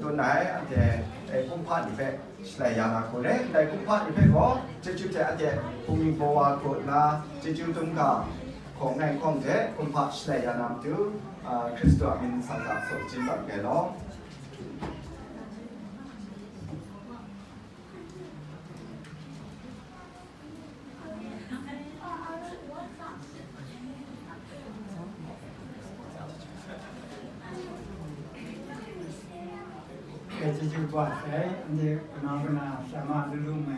ตัวไหนอาจจะกุมภาพันธ์เป็นสลายยานาคนเล่ในกุมภาพันธ์เป็นก็จะจุดจะอาจจะภูมิบัวกดนะจะจุดตรงกับของในของเจ้กุมภาพันธ์สลายยานามตัวคริสต์อามินสังกัดสดจินแบบแกล้อจะจุดว่าใช่อันนี้น้องคนน่ะสามารถรู้ไหม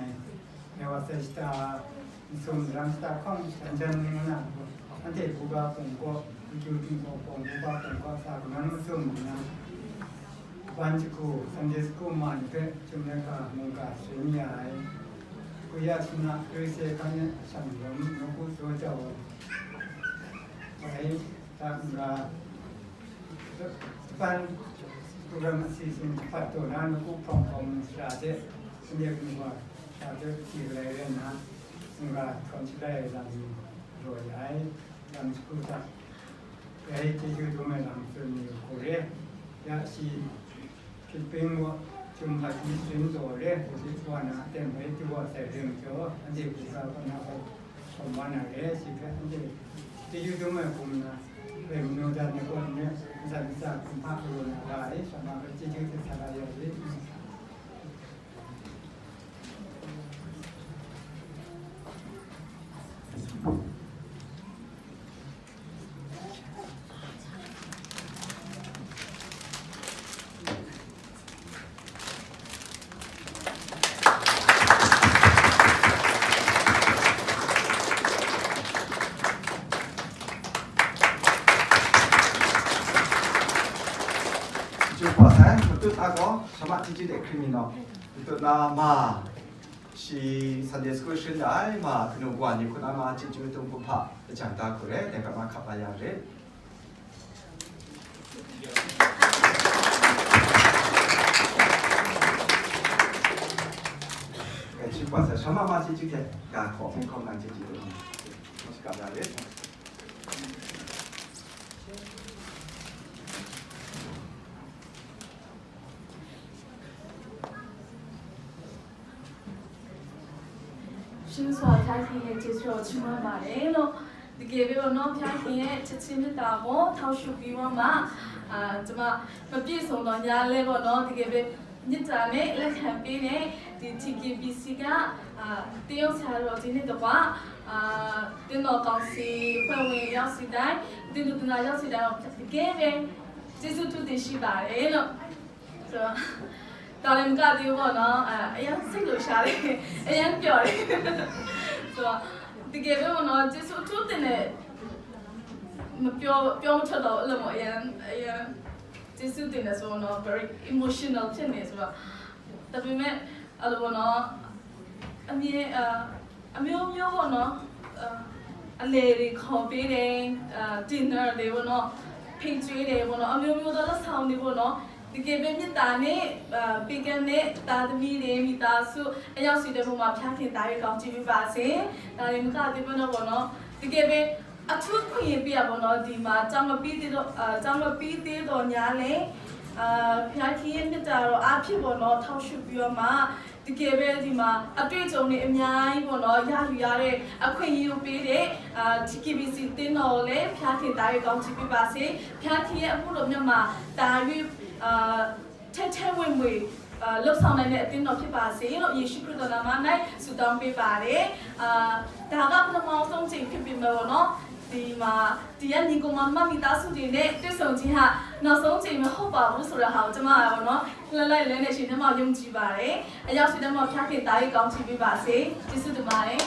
ในว่าเซสตาส่วนรังสตาของสัญญาณนี้นะอันที่ผู้ว่าผมก็จุดที่ผมผู้ว่าผมก็ทราบนั้นมันส่งนะวันที่กูสัญญาสกูมันเป็นจุดนี้ก็มึงก็สิ่งใหญ่กูอยากชนะด้วยเสียกันเนี่ยสังคมน้องกูตัวเจ้าไว้ตั้งราปันprogram season patoran ku pom straje sendiri kuma straje kira na enggak consider dan roy ai dan skuta ai tiga dua dalam seni Korea ya si kiping wa cuma di sini dole jadi tuana tempat itu wa saya dengar nanti kita pernah pemana si kan nanti tiga dua kuma Remno dan ekonomi bisa kumpak dulu lagi sama bercici secara jadi. Ako sama cici dek kriminal itu nama si Sunday School sendai ma kenubuan itu nama cici itu buka bercanda kure dengan mak kapaya re. Cici pasal sama ma cici dek gak kok nang cici itu masih kapaya re. 新所开庭嘅接受情況ပါတယ်လို့ဒီကေဘေဘောနော်ဖျားခင်ရဲ့ချက်ချင်းမြတ်တာကိုထောက်ရှုပြီးတော့မှကျွန်မမပြည့်စုံတော့ညာလဲပေါ့နော်ဒီကေဘေမြတ်တာနဲ့လက်ခံပေးတဲ့ဒီ TKBC ကတရုတ်ဆရာတော်ဒီနေ့တော့တင်းတော်ကောင်စီဖွဲ့ဝင်ရောက်စီတိုင်းတင်းတို့နာရောက်စီတိုင်းတော့ဒီကေဘေကျေးဇူးတူတင်ရှိပါတယ်လို့ဆိုတော့တော်လည်းမကသေးဘူးပေါ့နော်အရင်စိတ်လို့ရှာတယ်အရင်ပြောတယ်ဆိုတော့ဒီကေဘေပေါ့နော်ကျေးဇူးတူတင်တယ်မပြောမထွက်တော့အဲ့လိုမျိုးအရင်ကျေးဇူးတင်တယ်ဆိုတော့ very emotional ဖြစ်နေဆိုတော့ဒါပေမဲ့အဲ့လိုပေါ့နော်အမျိုးမျိုးပေါ့နော်အလေတွေခေါ်ပေးတယ်dinner တွေပေါ့နော်ဖိတ်ကျွေးတယ်ပေါ့နော်အမျိုးမျိုးသောလက်ဆောင်တွေပေါ့နော်ဒီကေဘေမြတ်တာနဲ့ပီကန်နဲ့တာသမီတွေမိသားစုအရောက်စီတဲ့ဘုံမှာဖျားခင်တားရကောင်းကြည့်ပြပါစေဒါလည်းမကသေးဘူးနော်ပေါ့နော်ဒီကေဘေအထူးခွင့်ရပြပါတော့ဒီမှာကြောင်မပြီးသေးတော့ညာလေဖျားခင်ရဲ့မြတ်တာတော့အဖြစ်ပေါ့နော်ထောက်ရှုပြီးတော့မှဒီကေဘေဒီမှာအတွေ့အကြုံတွေအများကြီးပေါ့နော်ရယူရတဲ့အခွင့်အရေးကိုပေးတဲ့TKBC တင်းတော်လည်းဖျားခင်တားရကောင်းကြည့်ပြပါစေဖျားခင်ရဲ့အမှုတော်မြတ်မှာတားရထဲဝင်လှုပ်ဆောင်နိုင်တဲ့အတင်းတော်ဖြစ်ပါစေလို့ယေရှုခရစ်တော်နာမ၌ဆုတောင်းပေးပါတယ်ဒါကပထမဆုံးချိန်ဖြစ်ပြီမယ်ပေါ့နော်ဒီမှာဒီကညီကောင်မမိသားစုတွေနဲ့တွေ့ဆုံခြင်းဟာနောက်ဆုံးချိန်မဟုတ်ပါဘူးဆိုတဲ့ဟာကိုကျွန်မပေါ့နော်လှလိုက်လဲနေရှင်ထဲမှာယုံကြည်ပါတယ်အရောက်ရှိတဲ့မှာဖျားခင်တားရေးကောင်းချီးပေးပါစေကျေးဇူးတင်ပါတယ်